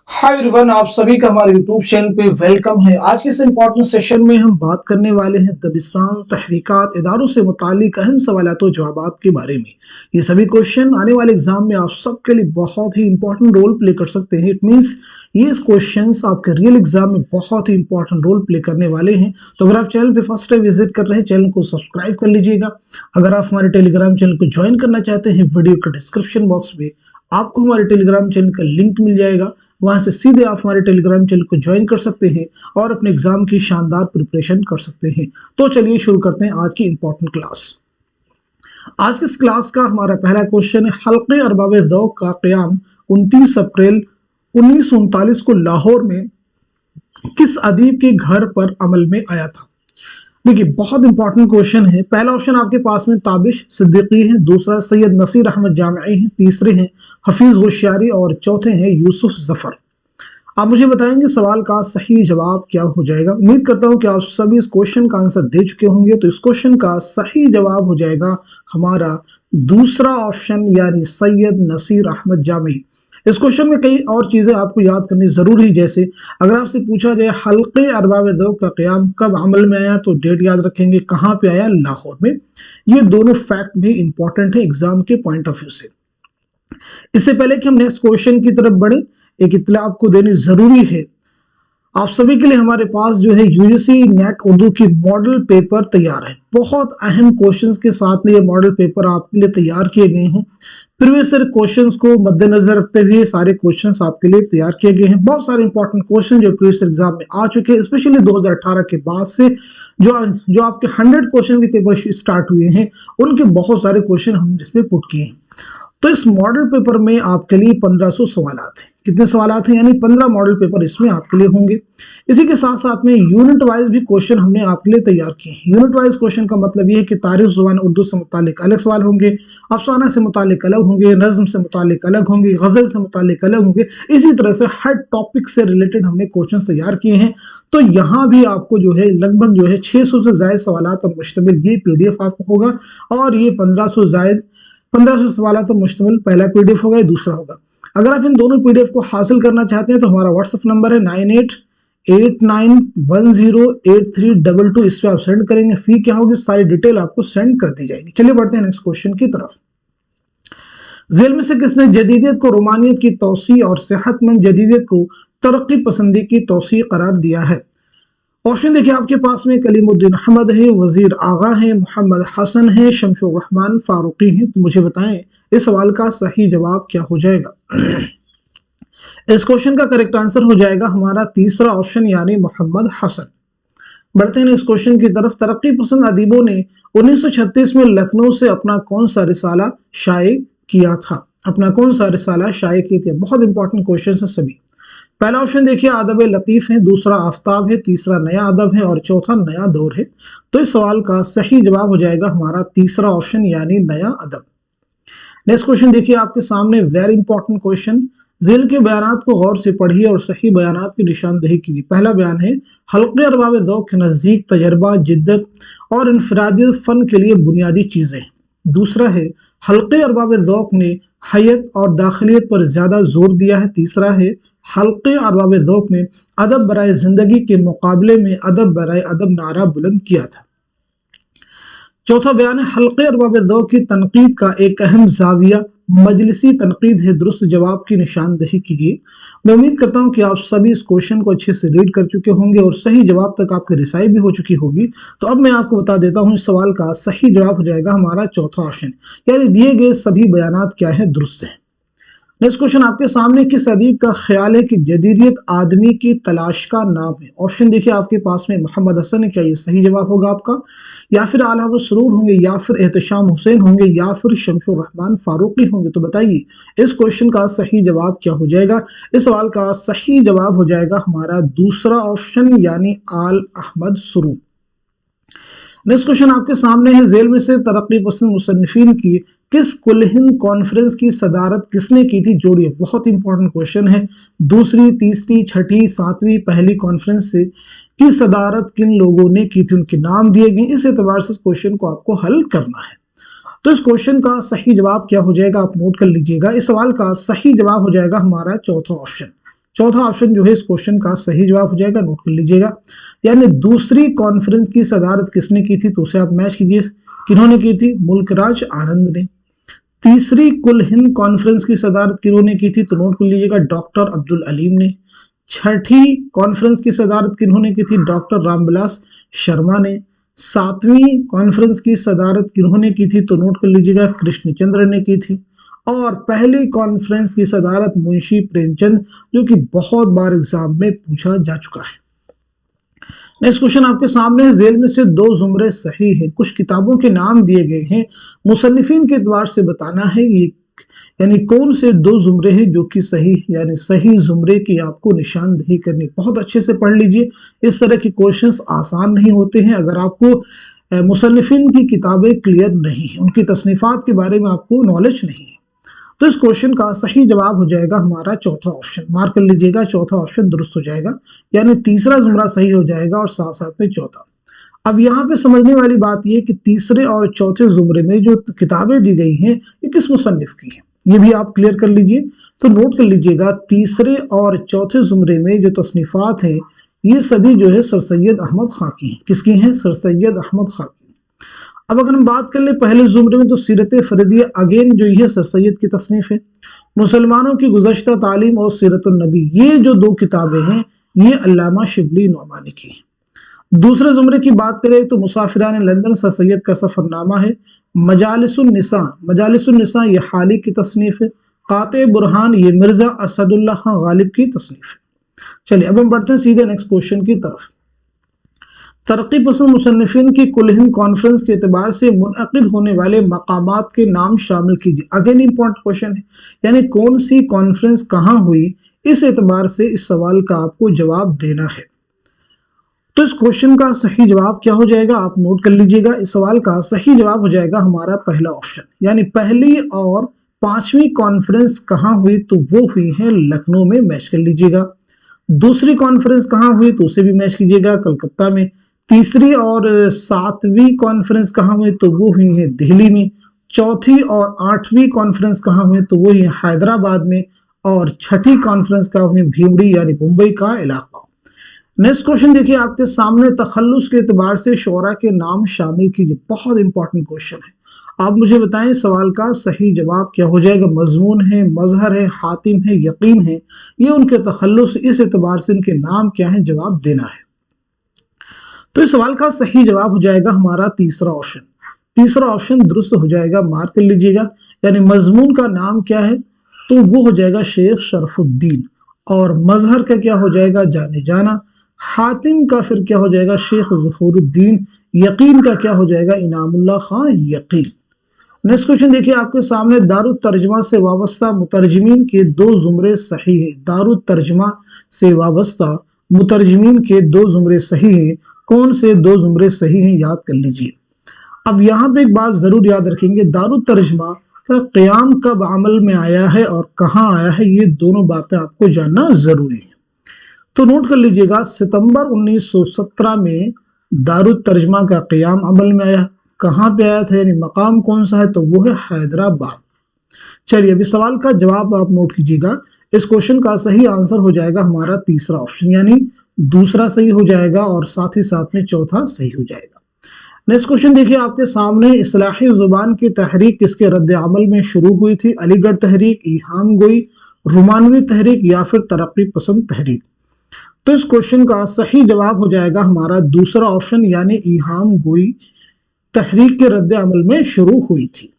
Hi everyone, आप सभी का हमारे यूट्यूब चैनल पे वेलकम है। आज के इस इम्पोर्टेंट सेशन में हम बात करने वाले हैं दबिस्तान तहरीकात इदारों से मुतालिक अहम सवालात और जवाबात के बारे में। ये सभी क्वेश्चन आने वाले एग्जाम में आप सबके लिए बहुत ही इंपॉर्टेंट रोल प्ले कर सकते हैं। इट मीन्स ये क्वेश्चंस आपके रियल एग्जाम में बहुत ही इंपॉर्टेंट रोल प्ले करने वाले हैं। तो अगर आप चैनल पे फर्स्ट टाइम विजिट कर रहे हैं, चैनल को सब्सक्राइब कर लीजिएगा। अगर आप हमारे टेलीग्राम चैनल को ज्वाइन करना चाहते हैं, वीडियो के डिस्क्रिप्शन बॉक्स में आपको हमारे टेलीग्राम चैनल का लिंक मिल जाएगा। वहां से सीधे आप हमारे टेलीग्राम चैनल को ज्वाइन कर सकते हैं और अपने एग्जाम की शानदार प्रिपरेशन कर सकते हैं। तो चलिए शुरू करते हैं आज की इंपॉर्टेंट क्लास। आज की इस क्लास का हमारा पहला क्वेश्चन है, हल्के अरबाब ज़ौक़ का क़याम 29 अप्रैल 1939 को लाहौर में किस अदीब के घर पर अमल में आया था? देखिए, बहुत इंपॉर्टेंट क्वेश्चन है। पहला ऑप्शन आपके पास में ताबिश सिद्दीकी है, दूसरा सैयद नसीर अहमद जामिई है, तीसरे हैं हफीज होशियारी और चौथे हैं यूसुफ जफर। आप मुझे बताएंगे सवाल का सही जवाब क्या हो जाएगा। उम्मीद करता हूं कि आप सभी इस क्वेश्चन का आंसर दे चुके होंगे। तो इस क्वेश्चन का सही जवाब हो जाएगा हमारा दूसरा ऑप्शन, यानी सैयद नसीर अहमद जामिई। इस क्वेश्चन में कई और चीजें आपको याद करनी जरूरी है। जैसे अगर आपसे पूछा जाए हल्के अरबाब ज़ौक़ का क़याम कब अमल में आया, तो डेट याद रखेंगे, कहां पे आया, लाहौर में। ये दोनों फैक्ट भी इंपॉर्टेंट है एग्जाम के पॉइंट ऑफ व्यू से। इससे पहले कि हम नेक्स्ट क्वेश्चन की तरफ बढ़े, एक इत्तला आपको देनी जरूरी है। आप सभी के लिए हमारे पास जो है यूजीसी नेट उर्दू की मॉडल पेपर तैयार है। बहुत अहम क्वेश्चंस के साथ में ये मॉडल पेपर आपके लिए तैयार किए गए हैं। प्रीवियस ईयर क्वेश्चंस को मद्देनजर रखते हुए सारे क्वेश्चंस आपके लिए तैयार किए गए हैं। बहुत सारे इंपॉर्टेंट क्वेश्चन जो प्रीवियस एग्जाम में आ चुके हैं, स्पेशली 2018 के बाद से जो आपके 100 क्वेश्चन के पेपर स्टार्ट हुए हैं, उनके बहुत सारे क्वेश्चन हमने इसमें पुट किए हैं। तो इस मॉडल पेपर में आपके लिए 1500 सवालात हैं। कितने सवालात हैं? यानी 15 मॉडल पेपर इसमें आपके लिए होंगे। इसी के साथ साथ में यूनिट वाइज भी क्वेश्चन हमने आपके लिए तैयार किए हैं। यूनिट वाइज क्वेश्चन का मतलब ये है कि तारीख ज़ुबान उर्दू से मुतालिक अलग सवाल होंगे, अफसाना से मुतालिक अलग होंगे, नज़्म से मुतालिक अलग होंगे, गजल से मुतालिक अलग होंगे। इसी तरह से हर टॉपिक से रिलेटेड हमने क्वेश्चन तैयार किए हैं। तो यहाँ भी आपको जो है लगभग जो है 600 से ज्यादा सवालात पर मुश्तमिल ये पीडीएफ आपको होगा। और ये 1500 सवाल तो मुश्तमिल पहला पीडीएफ होगा, दूसरा होगा। अगर आप इन दोनों पीडीएफ को हासिल करना चाहते हैं तो हमारा व्हाट्सएप नंबर है 9889108322। इस पे आप सेंड करेंगे। फी क्या होगी, सारी डिटेल आपको सेंड कर दी जाएगी। चलिए बढ़ते हैं नेक्स्ट क्वेश्चन की तरफ। जेल में से किसने जदीदियत को रोमानियत की तौसी और सेहतमंद जदीदियत को तरक्की पसंदी की तौसी करार दिया है? ऑप्शन देखिए आपके पास में कलीमुद्दीन अहमद है, वजीर आगा है, मोहम्मद हसन है, शमशुर रहमान फारूकी है। तो मुझे बताएं इस सवाल का सही जवाब क्या हो जाएगा। इस क्वेश्चन का करेक्ट आंसर हो जाएगा हमारा तीसरा ऑप्शन, यानी मोहम्मद हसन। बढ़ते हैं इस क्वेश्चन की तरफ। तरक्की पसंद अदीबों ने 1936 में लखनऊ से अपना कौन सा रिसाला शाये किया था? अपना कौन सा रिसाला शाये किया था? बहुत इंपॉर्टेंट क्वेश्चन है सभी। पहला ऑप्शन देखिए अदब लतीफ है, दूसरा आफ्ताब है, तीसरा नया अदब है और चौथा नया दौर है। तो इस सवाल का सही जवाब हो जाएगा हमारा तीसरा ऑप्शन, यानी नया अदब। नेक्स्ट क्वेश्चन देखिए आपके सामने, वेरी इंपॉर्टेंट क्वेश्चन। जेल के बयानात को गौर से पढ़िए और सही बयानात की निशानदेही कीजिए। पहला बयान है, हल्के अरबाब ज़ौक़ के नज़दीक तजर्बा, जिद्दत और इनफरादियत फ़न के लिए बुनियादी चीज़ें। दूसरा है, हल्के अरबाब ज़ौक़ ने हैयत और दाखिलियत पर ज़्यादा जोर दिया है। तीसरा है, हल्के अरबाब ज़ौक़ ने अदब बराए ज़िंदगी के मुकाबले में अदब बराए अदब नारा बुलंद किया था। चौथा बयान है, हल्के अरबाब ज़ौक़ की तनकीद का एक अहम ज़ाविया मजलिसी तनकीद है। दुरुस्त जवाब की निशानदेही कीजिए। मैं उम्मीद करता हूं कि आप सभी इस क्वेश्चन को अच्छे से रीड कर चुके होंगे और सही जवाब तक आपकी रिसाई भी हो चुकी होगी। तो अब मैं आपको बता देता हूं, इस सवाल का सही जवाब हो जाएगा हमारा चौथा ऑप्शन, यानी दिए गए सभी बयानात क्या है, दुरुस्त है। नेक्स्ट क्वेश्चन आपके सामने, किस अदीब का ख्याल है कि जदीदियत आदमी की तलाश का नाम है? ऑप्शन देखिए आपके पास में मोहम्मद हसन है। क्या ये सही जवाब होगा आपका? या फिर आला मसरूर होंगे, या फिर एहतशाम हुसैन होंगे, या फिर शमशुर रहमान फारूकी होंगे? तो बताइए इस क्वेश्चन का सही जवाब क्या हो जाएगा। इस सवाल का सही जवाब हो जाएगा हमारा दूसरा ऑप्शन, यानी आल अहमद सुरूर। नेक्स्ट क्वेश्चन आपके सामने है, जेल में से तरक्की पसंद मुसन्निफीन की किस कुल हिंद कॉन्फ्रेंस की सदारत किसने की थी? जोड़िए, बहुत इंपॉर्टेंट क्वेश्चन है। दूसरी, तीसरी, छठी, सातवीं, पहली कॉन्फ्रेंस से की सदारत किन लोगों ने की थी, उनके नाम दिए गए। इस एतबार से क्वेश्चन को आपको हल करना है। तो इस क्वेश्चन का सही जवाब क्या हो जाएगा, आप नोट कर लीजिएगा। इस सवाल का सही जवाब हो जाएगा हमारा चौथा ऑप्शन। चौथा ऑप्शन जो है इस क्वेश्चन का सही जवाब हो जाएगा, नोट कर लीजिएगा। यानी दूसरी कॉन्फ्रेंस की सदारत किसने की थी, तो उसे आप मैच कीजिए, किन्होंने की थी, मुल्कराज आनंद ने। तीसरी कुल हिंद कॉन्फ्रेंस की सदारत किन्होंने की थी, तो नोट कर लीजिएगा, डॉक्टर अब्दुल अलीम ने। छठी कॉन्फ्रेंस की सदारत किन्होंने की थी, डॉक्टर रामविलास शर्मा ने। सातवीं कॉन्फ्रेंस की सदारत किन्होंने की थी, तो नोट कर लीजिएगा, कृष्णचंद्र ने की थी। और पहली कॉन्फ्रेंस की सदारत मुंशी प्रेमचंद, जो कि बहुत बार एग्जाम में पूछा जा चुका है। नेक्स्ट क्वेश्चन आपके सामने है, झेल में से दो जुमरे सही है, कुछ किताबों के नाम दिए गए हैं, मुसन्निफिन के द्वार से बताना है ये यानी कौन से दो जुमरे हैं जो कि सही, यानी सही जुमरे की आपको निशानदेही करनी। बहुत अच्छे से पढ़ लीजिए, इस तरह के क्वेश्चंस आसान नहीं होते हैं अगर आपको मुसन्निफिन की किताबें क्लियर नहीं है, उनकी तसनीफात के बारे में आपको नॉलेज नहीं है। तो इस क्वेश्चन का सही जवाब हो जाएगा हमारा चौथा ऑप्शन, मार्क कर लीजिएगा, चौथा ऑप्शन दुरुस्त हो जाएगा, यानी तीसरा जुमरा सही हो जाएगा और साथ साथ में चौथा। अब यहाँ पे समझने वाली बात यह कि तीसरे और चौथे जुमरे में जो किताबें दी गई हैं ये किस मुसन्निफ की हैं, ये भी आप क्लियर कर लीजिए। तो नोट कर लीजिएगा, तीसरे और चौथे जुमरे में जो तसनीफात हैं ये सभी जो है सर सैयद अहमद खां की हैं। किसकी हैं, सर सैयद अहमद खां की। अब अगर हम बात कर ले पहले जुमरे में, तो सीरत फरीदिया अगेन जो ये सर सैयद की तसनीफ है। मुसलमानों की गुज़श्ता तालीम और सीरतुन नबी, ये जो दो किताबें हैं ये अल्लामा शिबली नौमानी की हैं। दूसरे जुमरे की बात करें तो मुसाफिरान लंदन सर सैयद का सफरनामा है। मजालिसुन निसा ये हाली की तसनीफ है। काते बुरहान ये मिर्जा असदुल्लाह खां गालिब की तसनीफ है। चलिए अब हम बढ़ते हैं सीधे नेक्स्ट क्वेश्चन की तरफ। तरक्की पसंद मुसन्निफिन की कुल हिंद कॉन्फ्रेंस के एतबार से मुनअक़िद होने वाले मकामात के नाम शामिल कीजिए। अगेन इंपॉर्टेंट क्वेश्चन है, यानी कौन सी कॉन्फ्रेंस कहाँ हुई, इस एतबार से इस सवाल का आपको जवाब देना है। तो इस क्वेश्चन का सही जवाब क्या हो जाएगा, आप नोट कर लीजिएगा। इस सवाल का सही जवाब हो जाएगा हमारा पहला ऑप्शन, यानी पहली और पांचवी कॉन्फ्रेंस कहाँ हुई, तो वो हुई है लखनऊ में, मैच कर लीजिएगा। दूसरी कॉन्फ्रेंस कहाँ हुई, तो उसे भी मैच कीजिएगा, कलकत्ता में। तीसरी और सातवीं कॉन्फ्रेंस कहाँ हुई, तो वो हुई है दिल्ली में। चौथी और आठवीं कॉन्फ्रेंस कहाँ हुई, तो वो है हैदराबाद में। और छठी कॉन्फ्रेंस कहाँ हुई, भीमड़ी यानी मुंबई का इलाका। नेक्स्ट क्वेश्चन देखिए आपके सामने, तखल्लुस के एतबार से शोरा के नाम शामिल कीजिए। बहुत इंपॉर्टेंट क्वेश्चन है, आप मुझे बताएं सवाल का सही जवाब क्या हो जाएगा। मजमून है, मजहर है, हातिम है, यकीन है, ये उनके तखल्लुस, इस एतबार से इनके नाम क्या है, जवाब देना है। तो इस सवाल का सही जवाब हो जाएगा हमारा तीसरा ऑप्शन। तीसरा ऑप्शन दुरुस्त हो जाएगा, मार्क कर लीजिएगा। यानी मजमून का नाम क्या है, तो वो हो जाएगा शेख शरफुद्दीन। और मजहर का क्या हो जाएगा, जाने जाना। हातिम का फिर क्या हो जाएगा, शेख ज़ुफरुद्दीन। यकीन का क्या हो जाएगा, इनामुल्लाह खां यकीन। नेक्स्ट क्वेश्चन देखिए आपके सामने, दारुत तर्जमा से वाबस्ता मुतरजमीन के दो जुमरे सही है। दारुत तर्जमा से वाबस्ता मुतरजमीन के दो जुमरे सही हैं। कौन से दो जुमरे सही हैं, याद कर लीजिए। अब यहाँ पे एक बात जरूर याद रखेंगे, दारुत तर्जमा का क़याम कब अमल में आया है और कहाँ आया है, ये दोनों बातें आपको जानना जरूरी है। तो नोट कर लीजिएगा, सितंबर 1917 में दारुत तर्जमा का क़याम अमल में आया। कहाँ पे आया था, यानी मकाम कौन सा है, तो वो है हैदराबाद। चलिए अभी सवाल का जवाब आप नोट कीजिएगा। इस क्वेश्चन का सही आंसर हो जाएगा हमारा तीसरा ऑप्शन, यानी दूसरा सही हो जाएगा और साथ ही साथ में चौथा सही हो जाएगा। नेक्स्ट क्वेश्चन देखिए आपके सामने, इस्लाही जुबान की तहरीक किसके रद्द अमल में शुरू हुई थी। अलीगढ़ तहरीक, इहाम गोई, रोमानवी तहरीक या फिर तरक्की पसंद तहरीक। तो इस क्वेश्चन का सही जवाब हो जाएगा हमारा दूसरा ऑप्शन, यानी इहाम गोई तहरीक के रद्द अमल में शुरू हुई थी।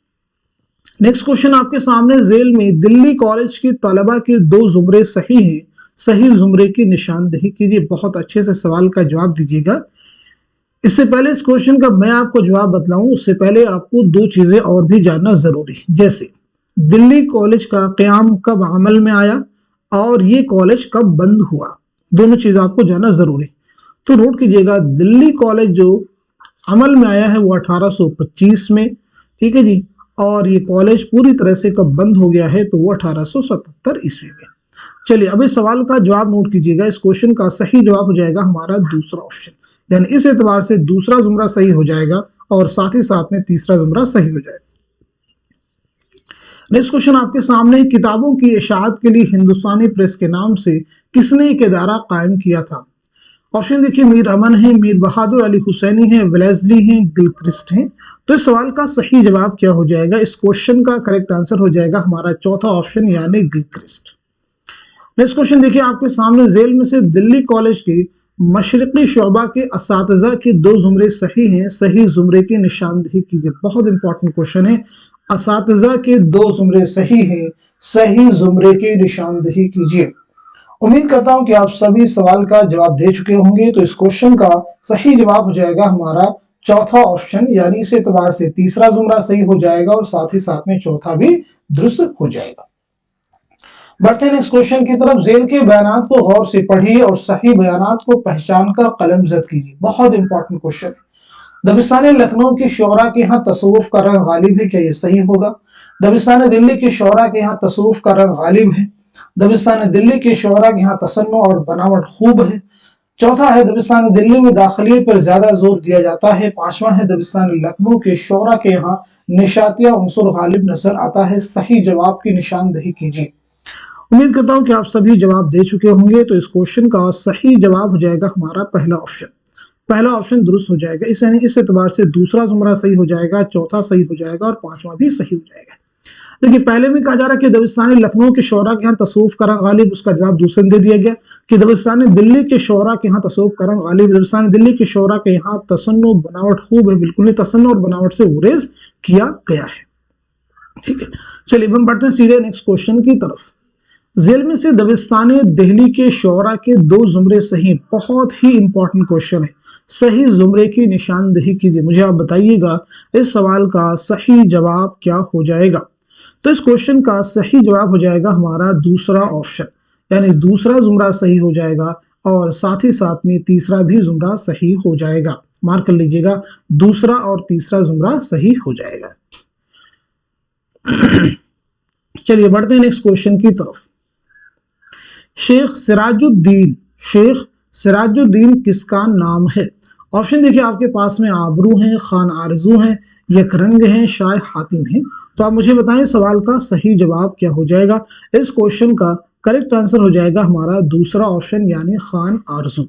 नेक्स्ट क्वेश्चन आपके सामने, झेल में दिल्ली कॉलेज की तलबा के दो जुमरे सही हैं, सही जुमरे की निशानदेही कीजिए। बहुत अच्छे से सवाल का जवाब दीजिएगा। इससे पहले इस क्वेश्चन का मैं आपको जवाब बतलाऊं, उससे पहले आपको दो चीजें और भी जानना जरूरी है, जैसे दिल्ली कॉलेज का क़याम कब अमल में आया और ये कॉलेज कब बंद हुआ, दोनों चीजें आपको जानना जरूरी। तो नोट कीजिएगा, दिल्ली कॉलेज जो अमल में आया है वो 1825 में, ठीक है जी, और ये कॉलेज पूरी तरह से कब बंद हो गया है, तो वो 1877 ईस्वी में। चलिए अब इस सवाल का जवाब नोट कीजिएगा। इस क्वेश्चन का सही जवाब हो जाएगा हमारा दूसरा ऑप्शन, यानी इस एतबार से दूसरा जुमरा सही हो जाएगा और साथ ही साथ में तीसरा जुमरा सही हो जाएगा। नेक्स्ट क्वेश्चन आपके सामने, किताबों की इशाअत के लिए हिंदुस्तानी प्रेस के नाम से किसने एक इदारा कायम किया था? ऑप्शन देखिए, मीर अमन है, मीर बहादुर अली हुसैनी है, वेलेस्ली है, गिलक्रिस्ट है। तो इस सवाल का सही जवाब क्या हो जाएगा? इस क्वेश्चन का करेक्ट आंसर हो जाएगा हमारा चौथा ऑप्शन यानी गिलक्रिस्ट। नेक्स्ट क्वेश्चन देखिए आपके सामने, झेल में से दिल्ली कॉलेज के मशरकी शोबा के असातिज़ा के 2 जुमरे सही हैं, सही जुमरे की निशानदेही कीजिए। बहुत इंपॉर्टेंट क्वेश्चन है, असातिज़ा के 2 जुमरे सही हैं, सही जुमरे की निशानदेही कीजिए। उम्मीद करता हूं कि आप सभी सवाल का जवाब दे चुके होंगे। तो इस क्वेश्चन का सही जवाब हो जाएगा हमारा चौथा ऑप्शन, यानी इस एतबार से तीसरा जुमरा सही हो जाएगा और साथ ही साथ में चौथा भी दुरुस्त हो जाएगा। बढ़ते हैं नेक्स्ट क्वेश्चन की तरफ। झेल के बयानात को गौर से पढ़िए और सही बयानात को पहचान कर कलम जद कीजिए। बहुत इंपॉर्टेंट क्वेश्चन। दबिस्तान लखनऊ के शोरा के यहाँ तसव्वुफ का रंग गालिब है, क्या ये सही होगा? दबिस्तान दिल्ली के शोरा के यहाँ तसव्वुफ का रंग गालिब है। दबिस्तान दिल्ली के शोरा के यहाँ तसन्नु और बनावट खूब है। चौथा है, दबिस्तान दिल्ली में दाखिलियत पर ज्यादा जोर दिया जाता है। पांचवा है, दबिस्तान लखनऊ के शोरा के यहाँ निशातिया उनसुर गालिब नजर आता है। सही जवाब की निशानदेही कीजिए। उम्मीद करता हूं कि आप सभी जवाब दे चुके होंगे। तो इस क्वेश्चन का सही जवाब हो जाएगा हमारा पहला ऑप्शन। पहला ऑप्शन दुरुस्त हो जाएगा। इस यानी इस एतबार से दूसरा जुमरा सही हो जाएगा, चौथा सही हो जाएगा और पांचवा भी सही हो जाएगा। देखिए, पहले में कहा जा रहा है कि दबिस्तान लखनऊ के शोरा के यहाँ तसव्वुफ का रंग गालिब, उसका जवाब दूसरे में दे दिया गया कि दबिस्तान दिल्ली के शोरा के यहाँ तसव्वुफ का रंग गालिब। दबिस्तान दिल्ली के शोरा के यहाँ तसन्नु बनावट खूब है, बिल्कुल नहीं, तसन्नु और बनावट से गुरेज किया गया है। ठीक है, चलिए हम बढ़ते हैं सीधे नेक्स्ट क्वेश्चन की तरफ। झेल में से दबिस्तान दिल्ली के शोरा के 2 जुमरे सही। बहुत ही इंपॉर्टेंट क्वेश्चन है, सही जुमरे की निशानदेही कीजिए। मुझे आप बताइएगा इस सवाल का सही जवाब क्या हो जाएगा? तो इस क्वेश्चन का सही जवाब हो जाएगा हमारा दूसरा ऑप्शन, यानी दूसरा जुमरा सही हो जाएगा और साथ ही साथ में तीसरा भी जुमरा सही हो जाएगा। मार्क कर लीजिएगा, दूसरा और तीसरा जुमरा सही हो जाएगा। चलिए बढ़ते हैं नेक्स्ट क्वेश्चन की तरफ। शेख सिराजुद्दीन किसका नाम है? ऑप्शन देखिए आपके पास में, आबरू हैं, खान आरजू हैं, यकरंग हैं, शाह हातिम हैं। तो आप मुझे बताएं सवाल का सही जवाब क्या हो जाएगा? इस क्वेश्चन का करेक्ट आंसर हो जाएगा हमारा दूसरा ऑप्शन यानी खान आरजू।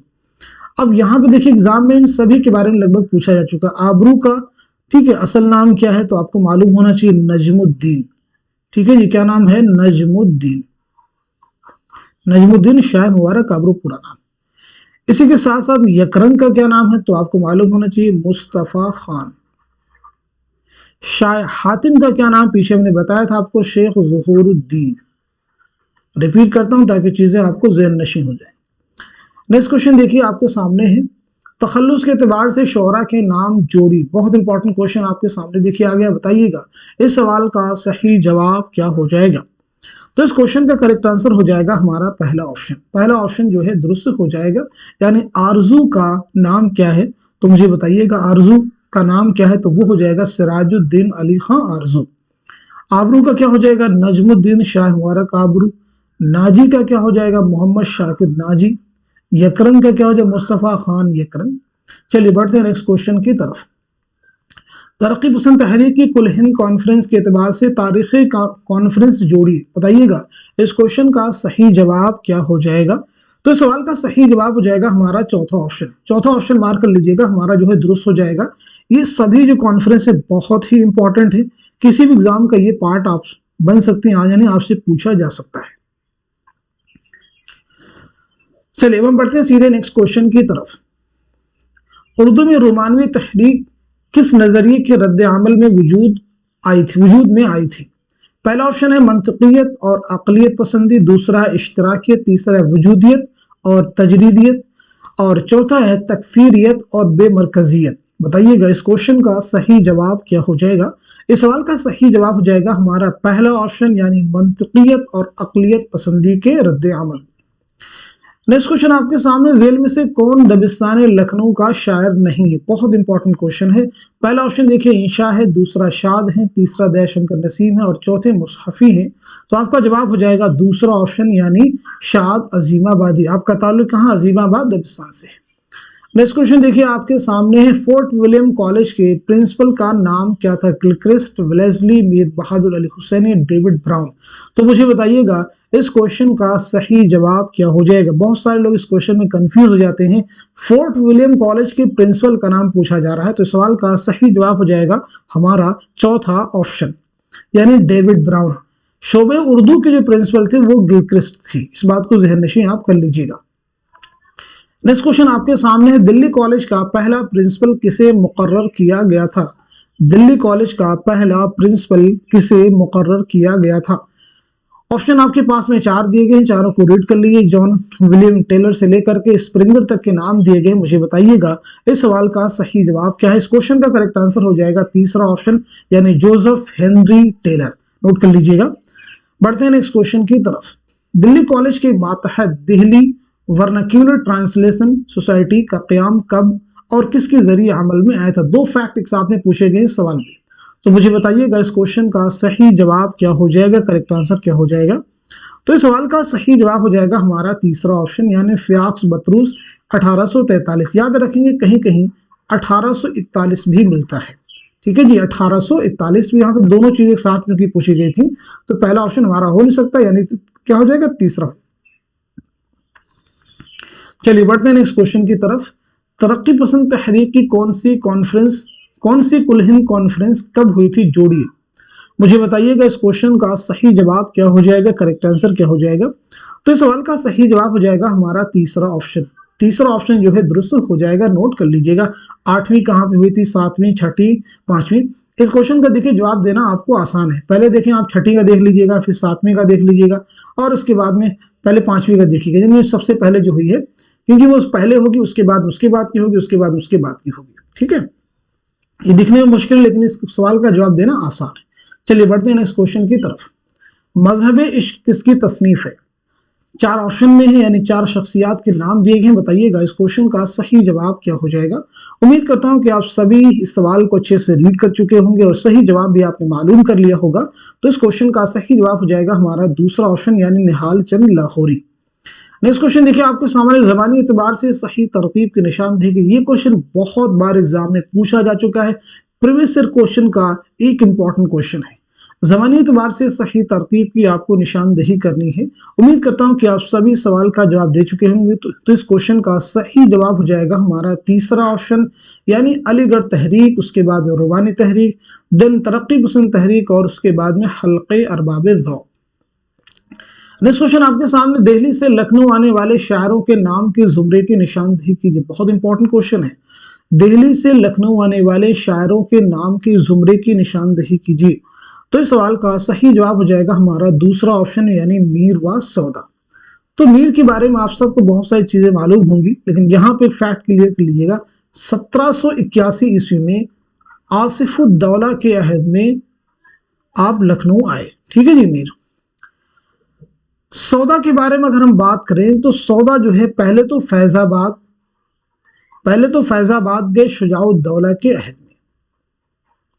अब यहाँ पे देखिए एग्जाम में इन सभी के बारे में लगभग पूछा जा चुका। आबरू का ठीक है असल नाम क्या है? तो आपको मालूम होना चाहिए, नजमुद्दीन। ठीक है जी, क्या नाम है? नजमुद्दीन। नजमुद्दीन शाह मुबारक आबरू पूरा नाम। इसी के साथ साथ यकरंग का क्या नाम है? तो आपको मालूम होना चाहिए, मुस्तफा खान। शाह हातिम का क्या नाम? पीछे हमने बताया था आपको, शेख ज़ुहूरुद्दीन। रिपीट करता हूं ताकि चीजें आपको ज़हन नशीं हो जाए। नेक्स्ट क्वेश्चन देखिए आपके सामने है, तखल्लुस के एतबार से शोरा के नाम जोड़ी। बहुत इंपॉर्टेंट क्वेश्चन आपके सामने देखिए आ गया। बताइएगा इस सवाल का सही जवाब क्या हो जाएगा? तो इस क्वेश्चन का करेक्ट आंसर हो जाएगा हमारा पहला ऑप्शन। पहला ऑप्शन जो है दुरुस्त हो जाएगा, यानी आरजू का नाम क्या है? तो मुझे बताइएगा आरजू का नाम क्या है? तो वो हो जाएगा सिराजुद्दीन अली खां आरजू। आबरू का क्या हो जाएगा? नजमुद्दीन शाह मुबारक आबरू। नाजी का क्या हो जाएगा? मोहम्मद शाकिर नाजी। यकरंग का क्या हो जाएगा? मुस्तफा खान यकरंग। चलिए बढ़ते हैं नेक्स्ट क्वेश्चन की तरफ। तरक्की पसंद तहरीक की कुल हिंद कॉन्फ्रेंस के एतबार से तारीखी कॉन्फ्रेंस जोड़ी। बताइएगा इस क्वेश्चन का सही जवाब क्या हो जाएगा? तो इस सवाल का सही जवाब हो जाएगा हमारा चौथा ऑप्शन। चौथा ऑप्शन मार्क कर लीजिएगा, हमारा जो है दुरुस्त हो जाएगा। ये सभी जो कॉन्फ्रेंस है बहुत ही इंपॉर्टेंट है, किसी भी एग्जाम का ये पार्ट आप बन सकते हैं, यानी आपसे पूछा जा सकता है। चलिए हम बढ़ते हैं सीधे नेक्स्ट क्वेश्चन की तरफ। उर्दू में रोमानवी तहरीक किस नजरिए के रद्द अमल में वजूद में आई थी? पहला ऑप्शन है मंतकियत और अकलियत पसंदी, दूसरा है इश्तराकियत, तीसरा है वजूदियत और तजरीदियत और चौथा है तकफीरियत और बेमरकजियत। बताइएगा इस क्वेश्चन का सही जवाब क्या हो जाएगा? इस सवाल का सही जवाब हो जाएगा हमारा पहला ऑप्शन, यानी मंतकियत और अकलियत पसंदी के रद्द अमल। नेक्स्ट क्वेश्चन आपके सामने, झेल में से कौन दबिस्तान लखनऊ का शायर नहीं है? बहुत इंपॉर्टेंट क्वेश्चन है। पहला ऑप्शन देखिए इंशा है, दूसरा शाद है, तीसरा दयाशंकर नसीम है और चौथे मुसहफी है। तो आपका जवाब हो जाएगा दूसरा ऑप्शन, यानी शाद अजीमाबादी। आपका ताल्लुक कहाँ? अजीमाबाद दबिस्तान से। नेक्स्ट क्वेश्चन देखिए आपके सामने है, फोर्ट विलियम कॉलेज के प्रिंसिपल का नाम क्या था? गिलक्रिस्ट, वेलेस्ली, मीर बहादुर अली हुसैनी, डेविड ब्राउन। तो मुझे बताइएगा इस क्वेश्चन का सही जवाब क्या हो जाएगा? बहुत सारे लोग इस क्वेश्चन में कंफ्यूज हो जाते हैं। फोर्ट विलियम कॉलेज के प्रिंसिपल का नाम पूछा जा रहा है, तो सवाल का सही जवाब हो जाएगा हमारा चौथा ऑप्शन, यानी डेविड ब्राउन। शोबे उर्दू के जो प्रिंसिपल थे वो गिलक्रिस्ट थी, इस बात को ज़हन नशीं आप कर लीजिएगा। नेक्स्ट क्वेश्चन आपके सामने है, दिल्ली कॉलेज का पहला प्रिंसिपल किसे मुकर्रर किया गया था? दिल्ली कॉलेज का पहला प्रिंसिपल किसे मुकर्रर किया गया था? ऑप्शन आपके पास में 4 दिए गए हैं, चारों को रीड कर लीजिए। जॉन विलियम टेलर से लेकर के स्प्रिंगर तक के नाम दिए गए। मुझे बताइएगा इस सवाल का सही जवाब क्या है? इस क्वेश्चन का करेक्ट आंसर हो जाएगा तीसरा ऑप्शन, यानी जोसेफ हेनरी टेलर। नोट कर लीजिएगा। बढ़ते हैं नेक्स्ट क्वेश्चन की तरफ। दिल्ली कॉलेज के मातहत दिल्ली वर्नाक्यूलर ट्रांसलेशन सोसाइटी का क़याम कब और किसके जरिए अमल में आया था? 2 फैक्ट एक साथ में पूछे गए इस सवाल में, तो मुझे बताइएगा इस क्वेश्चन का सही जवाब क्या हो जाएगा, करेक्ट आंसर क्या हो जाएगा? तो इस सवाल का सही जवाब हो जाएगा हमारा तीसरा ऑप्शन, यानी फ़ियाक्स बतरूस 1843। याद रखेंगे कहीं कहीं 1841 भी मिलता है, ठीक है जी, 1841 भी यहाँ पे दोनों चीजें साथ में की पूछी गई थी, तो पहला ऑप्शन हमारा हो नहीं सकता, यानी क्या हो जाएगा? तीसरा। चलिए बढ़ते हैं नेक्स्ट क्वेश्चन की तरफ। तरक्की पसंद तहरीक की कौन सी कुल हिंद कॉन्फ्रेंस कब हुई थी? जोड़िए। मुझे बताइएगा इस क्वेश्चन का सही जवाब क्या हो जाएगा, करेक्ट आंसर क्या हो जाएगा? तो इस सवाल का सही जवाब हो जाएगा हमारा तीसरा ऑप्शन। तीसरा ऑप्शन जो है दुरुस्त हो जाएगा। नोट कर लीजिएगा। 8वीं कहाँ पे हुई थी, 7वीं, 6ठी, 5वीं? इस क्वेश्चन का देखिए जवाब देना आपको आसान है। पहले देखें आप 6ठी का देख लीजिएगा, फिर 7वीं का देख लीजिएगा, और उसके बाद में पहले 5वीं का देखिएगा, यानी सबसे पहले जो हुई है, क्योंकि वो पहले होगी, उसके बाद की होगी, उसके बाद की होगी। ठीक है, ये दिखने में मुश्किल है लेकिन इस सवाल का जवाब देना आसान है। चलिए बढ़ते हैं नेक्स्ट क्वेश्चन की तरफ। मजहब इश्क किसकी तसनीफ है? 4 ऑप्शन में है, यानी 4 शख्सियात के नाम दिए गए हैं। बताइएगा इस क्वेश्चन का सही जवाब क्या हो जाएगा? उम्मीद करता हूं कि आप सभी इस सवाल को अच्छे से रीड कर चुके होंगे और सही जवाब भी आपने मालूम कर लिया होगा। तो इस क्वेश्चन का सही जवाब हो जाएगा हमारा दूसरा ऑप्शन, यानी निहाल चंद लाहौरी। नेक्स्ट क्वेश्चन देखिए आपके सामने, ज़बानी एतबार से सही तरतीब की निशानदेही। ये क्वेश्चन बहुत बार एग्जाम में पूछा जा चुका है, प्रीवियस ईयर क्वेश्चन का एक इंपॉर्टेंट क्वेश्चन है। ज़बानी एतबार से सही तरतीब की आपको निशानदेही करनी है। उम्मीद करता हूं कि आप सभी सवाल का जवाब दे चुके होंगे। तो इस क्वेश्चन का सही जवाब हो जाएगा हमारा तीसरा ऑप्शन, यानी अलीगढ़ तहरीक, उसके बाद में रुबानी तहरीक, देन तरक्की पसंद तहरीक, और उसके बाद में हल्के अरबाब ज़ौक़। नेक्स्ट क्वेश्चन आपके सामने, दिल्ली से लखनऊ आने वाले शायरों के नाम के जुमरे की निशानदेही कीजिए। बहुत इंपॉर्टेंट क्वेश्चन है। दिल्ली से लखनऊ आने वाले शायरों के नाम के जुमरे की निशानदेही कीजिए। तो इस सवाल का सही जवाब हो जाएगा हमारा दूसरा ऑप्शन, यानी मीर व सौदा। तो मीर के बारे में आप सबको बहुत सारी चीजें मालूम होंगी, लेकिन यहाँ पे फैक्ट क्लियर कर लीजिएगा। 1781 ईस्वी में आसिफुद्दौला के अहद में आप लखनऊ आए, ठीक है जी। मीर सौदा के बारे में अगर हम बात करें तो सौदा जो है पहले तो फैजाबाद गए शुजाउद्दौला के अहद में।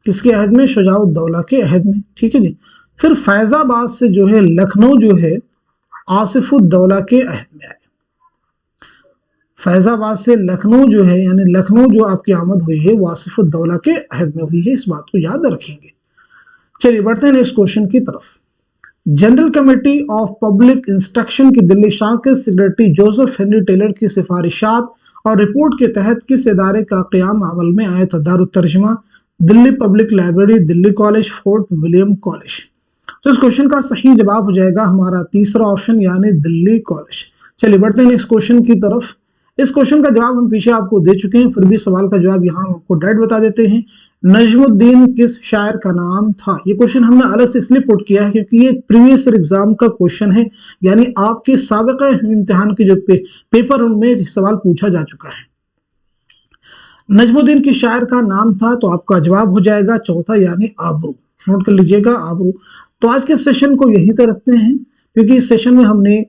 किसके अहद में? शुजाउद्दौला के अहद में, ठीक है जी। फिर फैजाबाद से जो है लखनऊ जो है आसिफुद्दौला के अहद में आए। फैजाबाद से लखनऊ जो है, यानी लखनऊ जो आपकी आमद हुई है वो आसिफुद्दौला के अहद में हुई है, इस बात को याद रखेंगे। चलिए बढ़ते हैं नेक्स्ट क्वेश्चन की तरफ। General committee of public instruction की दिल्ली शाख के सेक्रेटरी जोसेफ हेनरी टेलर की सिफारिशात और रिपोर्ट के तहत किस इदारे का क़याम अमल में आया था? दारुत तर्जुमा, Delhi public library, Delhi college, fort William college. तो इस क्वेश्चन का सही जवाब हो जाएगा हमारा तीसरा ऑप्शन, यानी दिल्ली कॉलेज। चलिए बढ़ते हैं नेक्स्ट क्वेश्चन की तरफ। इस क्वेश्चन का जवाब हम पीछे आपको दे चुके हैं, फिर भी सवाल का जवाब यहाँ आपको डायरेक्ट बता देते हैं। नजमुद्दीन किस शायर का नाम था? ये क्वेश्चन हमने अलग से इसलिए पुट किया है क्योंकि ये प्रीवियस एग्जाम का क्वेश्चन है, यानी आपके साबिक़ा इम्तिहान के जो पेपर उनमें सवाल पूछा जा चुका है। नजमुद्दीन किस शायर का नाम था? तो आपका जवाब हो जाएगा चौथा, यानी आबरू। नोट कर लीजिएगा, आबरू। तो आज के सेशन को यहीं तक रखते हैं, क्योंकि इस सेशन में हमने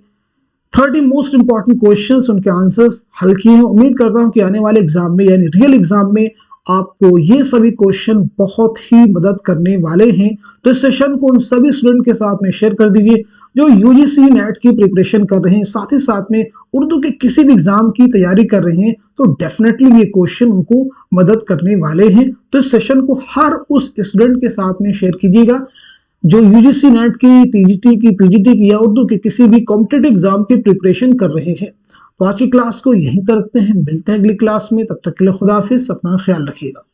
30 मोस्ट इंपॉर्टेंट क्वेश्चंस, उनके आंसर्स हल किए हैं। उम्मीद करता हूं कि आने वाले एग्जाम में, यानी रियल एग्जाम में, आपको ये सभी क्वेश्चन बहुत ही मदद करने वाले हैं। तो इस सेशन को उन सभी स्टूडेंट के साथ में शेयर कर दीजिए जो यूजीसी नेट की प्रिपरेशन कर रहे हैं, साथ ही साथ में उर्दू के किसी भी एग्जाम की तैयारी कर रहे हैं, तो डेफिनेटली ये क्वेश्चन उनको मदद करने वाले हैं। तो इस सेशन को हर उस स्टूडेंट के साथ में शेयर कीजिएगा जो यूजीसी नेट की, टीजीटी की, पीजीटी की या उर्दू के किसी भी कॉम्पिटिटिव एग्जाम की प्रिपरेशन कर रहे हैं। तो आज की क्लास को यहीं तक रखते हैं, मिलते हैं अगली क्लास में, तब तक के लिए खुदा हाफिज, अपना ख्याल रखिएगा।